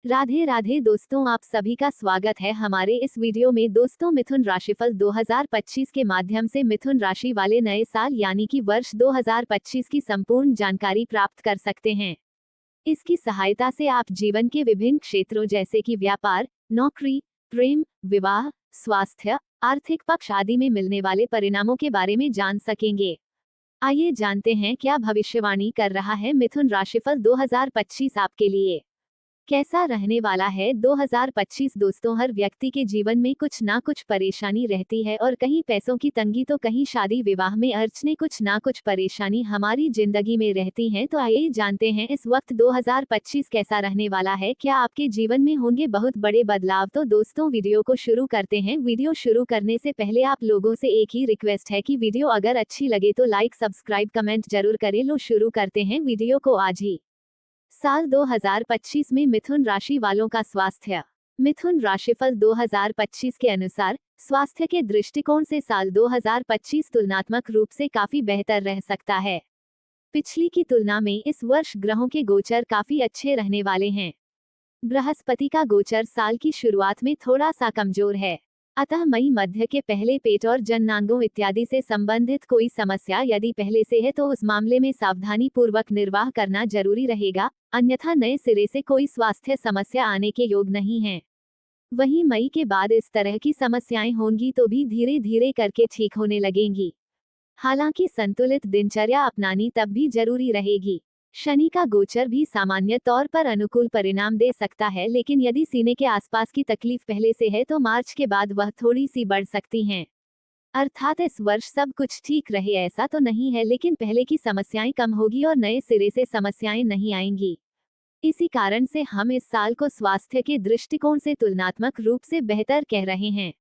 राधे राधे दोस्तों, आप सभी का स्वागत है हमारे इस वीडियो में। दोस्तों, मिथुन राशिफल 2025 के माध्यम से मिथुन राशि वाले नए साल यानी कि वर्ष 2025 की संपूर्ण जानकारी प्राप्त कर सकते हैं। इसकी सहायता से आप जीवन के विभिन्न क्षेत्रों जैसे कि व्यापार, नौकरी, प्रेम, विवाह, स्वास्थ्य, आर्थिक पक्ष आदि में मिलने वाले परिणामों के बारे में जान सकेंगे। आइए जानते हैं क्या भविष्यवाणी कर रहा है मिथुन राशिफल 2025 आपके लिए। कैसा रहने वाला है 2025। दोस्तों, हर व्यक्ति के जीवन में कुछ ना कुछ परेशानी रहती है और कहीं पैसों की तंगी तो कहीं शादी विवाह में अड़चने, कुछ ना कुछ परेशानी हमारी जिंदगी में रहती हैं। तो आइए जानते हैं इस वक्त 2025 कैसा रहने वाला है। क्या आपके जीवन में होंगे बहुत बड़े बदलाव। तो दोस्तों, वीडियो को शुरू करते हैं। वीडियो शुरू करने से पहले आप लोगों से एक ही रिक्वेस्ट है कि वीडियो अगर अच्छी लगे तो लाइक, सब्सक्राइब, कमेंट जरूर करें। लो शुरू करते हैं वीडियो को आज ही। साल 2025 में मिथुन राशि वालों का स्वास्थ्य। मिथुन राशिफल 2025 के अनुसार स्वास्थ्य के दृष्टिकोण से साल 2025 तुलनात्मक रूप से काफी बेहतर रह सकता है। पिछली की तुलना में इस वर्ष ग्रहों के गोचर काफी अच्छे रहने वाले हैं। बृहस्पति का गोचर साल की शुरुआत में थोड़ा सा कमजोर है, अतः मई मध्य के पहले पेट और जननांगों इत्यादि से संबंधित कोई समस्या यदि पहले से है तो उस मामले में सावधानी पूर्वक निर्वाह करना जरूरी रहेगा, अन्यथा नए सिरे से कोई स्वास्थ्य समस्या आने के योग नहीं है। वहीं मई के बाद इस तरह की समस्याएं होंगी तो भी धीरे धीरे करके ठीक होने लगेंगी। हालांकि संतुलित दिनचर्या अपनानी तब भी जरूरी रहेगी। शनि का गोचर भी सामान्य तौर पर अनुकूल परिणाम दे सकता है, लेकिन यदि सीने के आसपास की तकलीफ पहले से है तो मार्च के बाद वह थोड़ी सी बढ़ सकती हैं। अर्थात इस वर्ष सब कुछ ठीक रहे ऐसा तो नहीं है, लेकिन पहले की समस्याएं कम होगी और नए सिरे से समस्याएं नहीं आएंगी। इसी कारण से हम इस साल को स्वास्थ्य के दृष्टिकोण से तुलनात्मक रूप से बेहतर कह रहे हैं।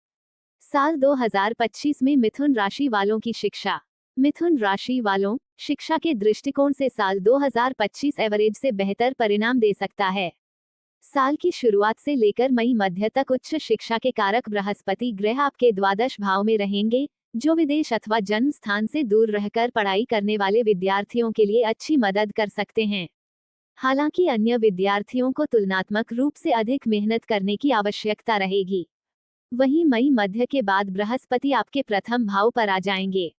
साल 2025 में मिथुन राशि वालों की शिक्षा। मिथुन राशि वालों, शिक्षा के दृष्टिकोण से साल 2025 एवरेज से बेहतर परिणाम दे सकता है। साल की शुरुआत से लेकर मई मध्य तक उच्च शिक्षा के कारक बृहस्पति ग्रह आपके द्वादश भाव में रहेंगे, जो विदेश अथवा जन्म स्थान से दूर रहकर पढ़ाई करने वाले विद्यार्थियों के लिए अच्छी मदद कर सकते हैं। हालांकि अन्य विद्यार्थियों को तुलनात्मक रूप से अधिक मेहनत करने की आवश्यकता रहेगी। वहीं मई मध्य के बाद बृहस्पति आपके प्रथम भाव पर आ जाएंगे।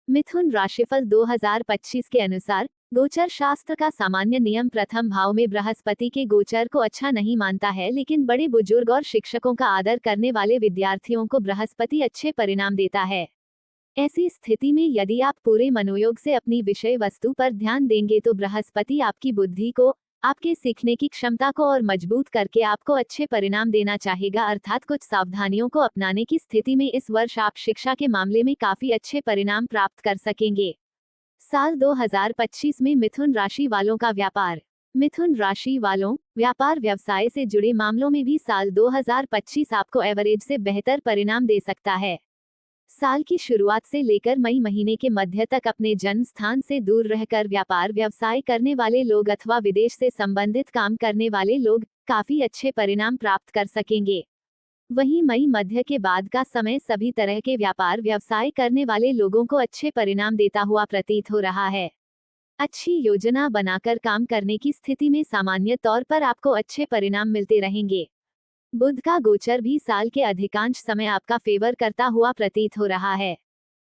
मिथुन राशिफल 2025 के अनुसार गोचर शास्त्र का सामान्य नियम प्रथम भाव में बृहस्पति के गोचर को अच्छा नहीं मानता है, लेकिन बड़े बुजुर्ग और शिक्षकों का आदर करने वाले विद्यार्थियों को बृहस्पति अच्छे परिणाम देता है। ऐसी स्थिति में यदि आप पूरे मनोयोग से अपनी विषय वस्तु पर ध्यान देंगे तो बृहस्पति आपकी बुद्धि को, आपके सीखने की क्षमता को और मजबूत करके आपको अच्छे परिणाम देना चाहेगा। अर्थात कुछ सावधानियों को अपनाने की स्थिति में इस वर्ष आप शिक्षा के मामले में काफी अच्छे परिणाम प्राप्त कर सकेंगे। साल 2025 में मिथुन राशि वालों का व्यापार। मिथुन राशि वालों, व्यापार व्यवसाय से जुड़े मामलों में भी साल 2025 आपको एवरेज से बेहतर परिणाम दे सकता है। साल की शुरुआत से लेकर मई महीने के मध्य तक अपने जन्म स्थान से दूर रहकर व्यापार व्यवसाय करने वाले लोग अथवा विदेश से संबंधित काम करने वाले लोग काफी अच्छे परिणाम प्राप्त कर सकेंगे। वहीं मई मध्य के बाद का समय सभी तरह के व्यापार व्यवसाय करने वाले लोगों को अच्छे परिणाम देता हुआ प्रतीत हो रहा है। अच्छी योजना बनाकर काम करने की स्थिति में सामान्य तौर पर आपको अच्छे परिणाम मिलते रहेंगे। बुध का गोचर भी साल के अधिकांश समय आपका फेवर करता हुआ प्रतीत हो रहा है।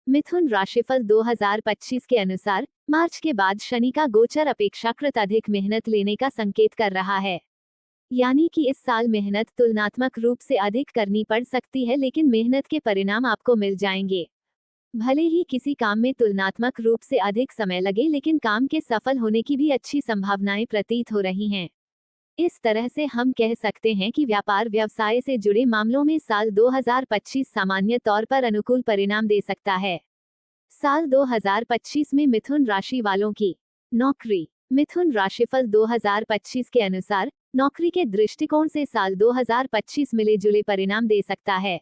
मिथुन राशिफल 2025 के अनुसार मार्च के बाद शनि का गोचर अपेक्षाकृत अधिक मेहनत लेने का संकेत कर रहा है। यानी कि इस साल मेहनत तुलनात्मक रूप से अधिक करनी पड़ सकती है, लेकिन मेहनत के परिणाम आपको मिल जाएंगे। भले ही किसी काम में तुलनात्मक रूप से अधिक समय लगे, लेकिन काम के सफल होने की भी अच्छी संभावनाएं प्रतीत हो रही हैं। इस तरह से हम कह सकते हैं कि व्यापार व्यवसाय से जुड़े मामलों में साल 2025 सामान्य तौर पर अनुकूल परिणाम दे सकता है। साल 2025 में मिथुन राशि वालों की नौकरी। मिथुन राशिफल 2025 के अनुसार नौकरी के दृष्टिकोण से साल 2025 मिले जुले परिणाम दे सकता है।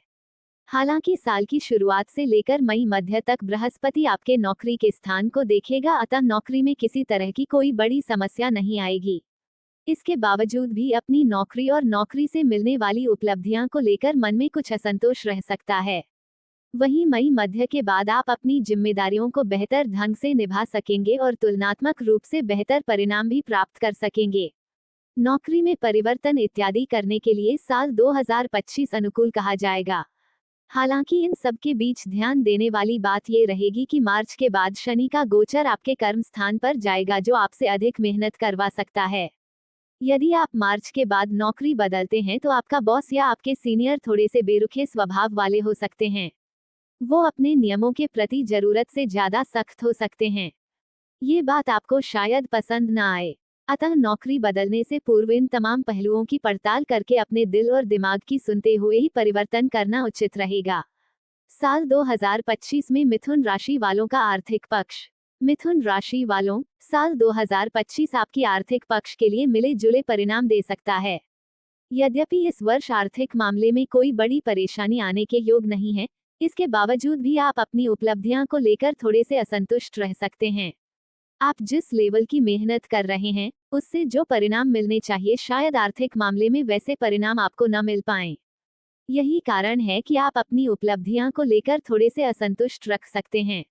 हालांकि साल की शुरुआत से लेकर मई मध्य तक बृहस्पति आपके नौकरी के स्थान को देखेगा, अतः नौकरी में किसी तरह की कोई बड़ी समस्या नहीं आएगी। इसके बावजूद भी अपनी नौकरी और नौकरी से मिलने वाली उपलब्धियां को लेकर मन में कुछ असंतोष रह सकता है। वहीं मई मध्य के बाद आप अपनी जिम्मेदारियों को बेहतर ढंग से निभा सकेंगे और तुलनात्मक रूप से बेहतर परिणाम भी प्राप्त कर सकेंगे। नौकरी में परिवर्तन इत्यादि करने के लिए साल 2025 अनुकूल कहा जाएगा। हालांकि इन सब के बीच ध्यान देने वाली बात ये रहेगी कि मार्च के बाद शनि का गोचर आपके कर्म स्थान पर जाएगा, जो आपसे अधिक मेहनत करवा सकता है। यदि आप मार्च के बाद नौकरी बदलते हैं तो आपका बॉस या आपके सीनियर थोड़े से बेरुखे स्वभाव वाले हो सकते हैं। वो अपने नियमों के प्रति जरूरत से ज्यादा सख्त हो सकते हैं। ये बात आपको शायद पसंद न आए, अतः नौकरी बदलने से पूर्व इन तमाम पहलुओं की पड़ताल करके अपने दिल और दिमाग की सुनते हुए ही परिवर्तन करना उचित रहेगा। साल 2025 में मिथुन राशि वालों का आर्थिक पक्ष। मिथुन राशि वालों, साल 2025 आपकी आर्थिक पक्ष के लिए मिले जुले परिणाम दे सकता है। यद्यपि इस वर्ष आर्थिक मामले में कोई बड़ी परेशानी आने के योग नहीं है, इसके बावजूद भी आप अपनी उपलब्धियां को लेकर थोड़े से असंतुष्ट रह सकते हैं। आप जिस लेवल की मेहनत कर रहे हैं, उससे जो परिणाम मिलने चाहिए, शायद आर्थिक मामले में वैसे परिणाम आपको न मिल पाएं। यही कारण है कि आप अपनी उपलब्धियां को लेकर थोड़े से असंतुष्ट रख सकते हैं।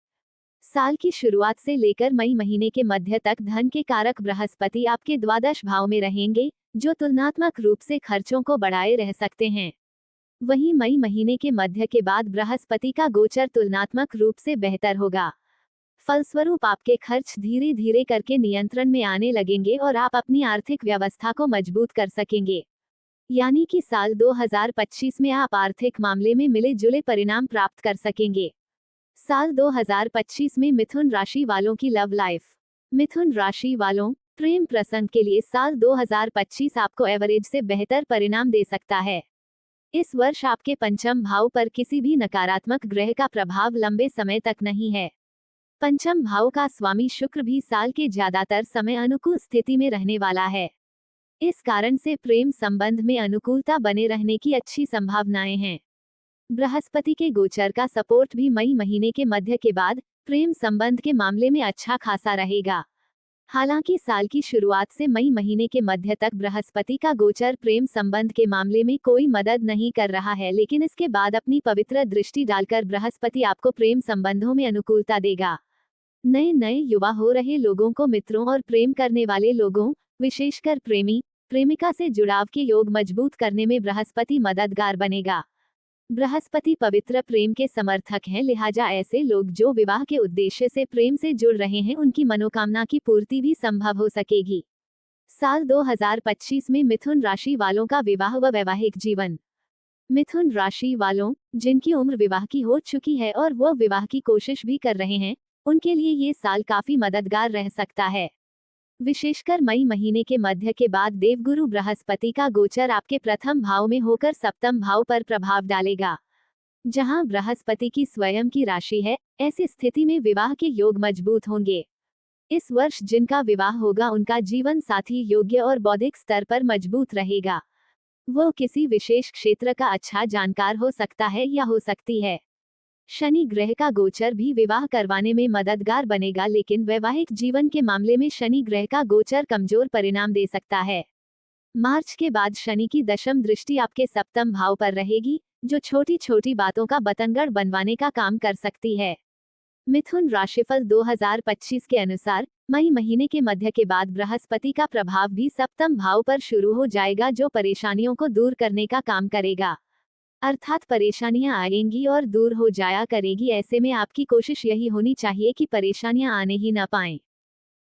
साल की शुरुआत से लेकर मई महीने के मध्य तक धन के कारक बृहस्पति आपके द्वादश भाव में रहेंगे, जो तुलनात्मक रूप से खर्चों को बढ़ाए रह सकते हैं। वहीं मई महीने के मध्य के बाद बृहस्पति का गोचर तुलनात्मक रूप से बेहतर होगा। फलस्वरूप आपके खर्च धीरे धीरे करके नियंत्रण में आने लगेंगे और आप अपनी आर्थिक व्यवस्था को मजबूत कर सकेंगे। यानी कि साल 2025 में आप आर्थिक मामले में मिले जुले परिणाम प्राप्त कर सकेंगे। साल 2025 में मिथुन राशि वालों की लव लाइफ। मिथुन राशि वालों, प्रेम प्रसंग के लिए साल 2025 आपको एवरेज से बेहतर परिणाम दे सकता है। इस वर्ष आपके पंचम भाव पर किसी भी नकारात्मक ग्रह का प्रभाव लंबे समय तक नहीं है। पंचम भाव का स्वामी शुक्र भी साल के ज्यादातर समय अनुकूल स्थिति में रहने वाला है। इस कारण से प्रेम संबंध में अनुकूलता बने रहने की अच्छी संभावनाएं हैं। बृहस्पति के गोचर का सपोर्ट भी मई महीने के मध्य के बाद प्रेम संबंध के मामले में अच्छा खासा रहेगा। हालांकि साल की शुरुआत से मई महीने के मध्य तक बृहस्पति का गोचर प्रेम संबंध के मामले में कोई मदद नहीं कर रहा है, लेकिन इसके बाद अपनी पवित्र दृष्टि डालकर बृहस्पति आपको प्रेम संबंधों में अनुकूलता देगा। नए नए युवा हो रहे लोगों को मित्रों और प्रेम करने वाले लोगों, विशेषकर प्रेमी प्रेमिका से जुड़ाव के योग मजबूत करने में बृहस्पति मददगार बनेगा। बृहस्पति पवित्र प्रेम के समर्थक हैं, लिहाजा ऐसे लोग जो विवाह के उद्देश्य से प्रेम से जुड़ रहे हैं, उनकी मनोकामना की पूर्ति भी संभव हो सकेगी। साल 2025 में मिथुन राशि वालों का विवाह व वैवाहिक जीवन। मिथुन राशि वालों, जिनकी उम्र विवाह की हो चुकी है और वह विवाह की कोशिश भी कर रहे हैं, उनके लिए ये साल काफी मददगार रह सकता है। विशेषकर मई महीने के मध्य के बाद देवगुरु बृहस्पति का गोचर आपके प्रथम भाव में होकर सप्तम भाव पर प्रभाव डालेगा, जहां बृहस्पति की स्वयं की राशि है। ऐसी स्थिति में विवाह के योग मजबूत होंगे। इस वर्ष जिनका विवाह होगा, उनका जीवन साथी योग्य और बौद्धिक स्तर पर मजबूत रहेगा। वो किसी विशेष क्षेत्र का अच्छा जानकार हो सकता है या हो सकती है। शनि ग्रह का गोचर भी विवाह करवाने में मददगार बनेगा, लेकिन वैवाहिक जीवन के मामले में शनि ग्रह का गोचर कमजोर परिणाम दे सकता है। मार्च के बाद शनि की दशम दृष्टि आपके सप्तम भाव पर रहेगी, जो छोटी छोटी बातों का बतंगड़ बनवाने का काम कर सकती है। मिथुन राशिफल 2025 के अनुसार मई महीने के मध्य के बाद बृहस्पति का प्रभाव भी सप्तम भाव पर शुरू हो जाएगा, जो परेशानियों को दूर करने का काम करेगा। अर्थात परेशानियां आएंगी और दूर हो जाया करेगी। ऐसे में आपकी कोशिश यही होनी चाहिए कि परेशानियां आने ही न पाएं।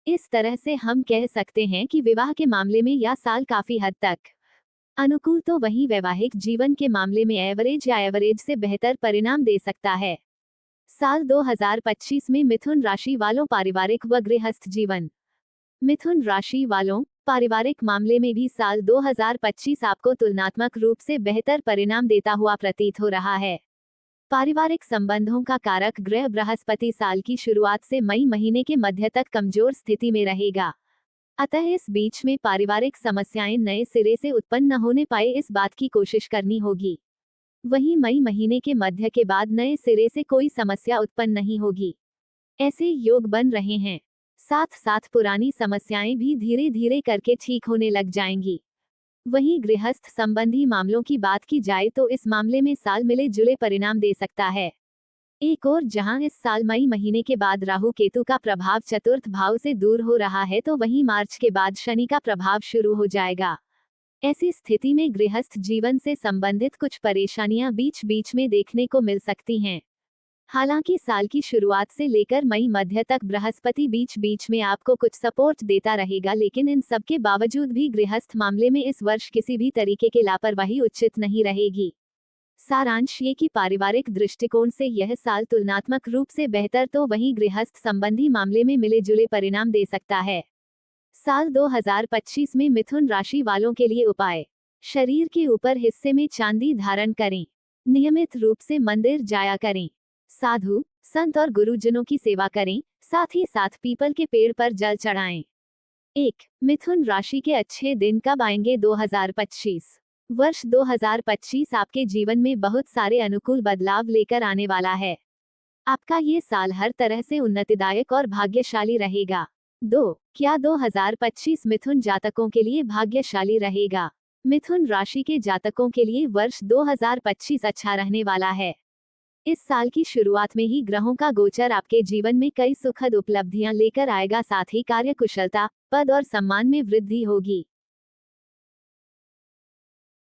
इस तरह से हम कह सकते हैं कि विवाह के मामले में यह साल काफी हद तक अनुकूल तो वहीं वैवाहिक जीवन के मामले में एवरेज या एवरेज से बेहतर परिणाम दे सकता है। साल 2025 में मिथुन राशि वालों पारिवारिक व गृहस्थ जीवन। मिथुन राशि वालों, पारिवारिक मामले में भी साल 2025 आपको तुलनात्मक रूप से बेहतर परिणाम देता हुआ प्रतीत हो रहा है। पारिवारिक संबंधों का कारक ग्रह बृहस्पति साल की शुरुआत से मई महीने के मध्य तक कमजोर स्थिति में रहेगा, अतः इस बीच में पारिवारिक समस्याएं नए सिरे से उत्पन्न न होने पाए, इस बात की कोशिश करनी होगी। वहीं मई महीने के मध्य के बाद नए सिरे से कोई समस्या उत्पन्न नहीं होगी। ऐसे योग बन रहे हैं। साथ साथ पुरानी समस्याएं भी धीरे धीरे करके ठीक होने लग जाएंगी। वहीं गृहस्थ संबंधी मामलों की बात की जाए तो इस मामले में साल मिले जुले परिणाम दे सकता है। एक और जहां इस साल मई महीने के बाद राहु केतु का प्रभाव चतुर्थ भाव से दूर हो रहा है, तो वहीं मार्च के बाद शनि का प्रभाव शुरू हो जाएगा। ऐसी स्थिति में गृहस्थ जीवन से संबंधित कुछ परेशानियां बीच बीच में देखने को मिल सकती हैं। हालांकि साल की शुरुआत से लेकर मई मध्य तक बृहस्पति बीच बीच में आपको कुछ सपोर्ट देता रहेगा, लेकिन इन सब के बावजूद भी गृहस्थ मामले में इस वर्ष किसी भी तरीके की लापरवाही उचित नहीं रहेगी। सारांश ये कि पारिवारिक दृष्टिकोण से यह साल तुलनात्मक रूप से बेहतर, तो वहीं गृहस्थ संबंधी मामले में मिले जुले परिणाम दे सकता है। साल 2025 में मिथुन राशि वालों के लिए उपाय। शरीर के ऊपर हिस्से में चांदी धारण करें। नियमित रूप से मंदिर जाया करें। साधु संत और गुरुजनों की सेवा करें, साथ ही साथ पीपल के पेड़ पर जल चढ़ाएं। 1. मिथुन राशि के अच्छे दिन कब आएंगे? 2025 वर्ष 2025 आपके जीवन में बहुत सारे अनुकूल बदलाव लेकर आने वाला है। आपका ये साल हर तरह से उन्नतिदायक और भाग्यशाली रहेगा। 2. क्या 2025 मिथुन जातकों के लिए भाग्यशाली रहेगा? मिथुन राशि के जातकों के लिए वर्ष 2025 अच्छा रहने वाला है। इस साल की शुरुआत में ही ग्रहों का गोचर आपके जीवन में कई सुखद उपलब्धियां लेकर आएगा, साथ ही कार्यकुशलता, पद और सम्मान में वृद्धि होगी।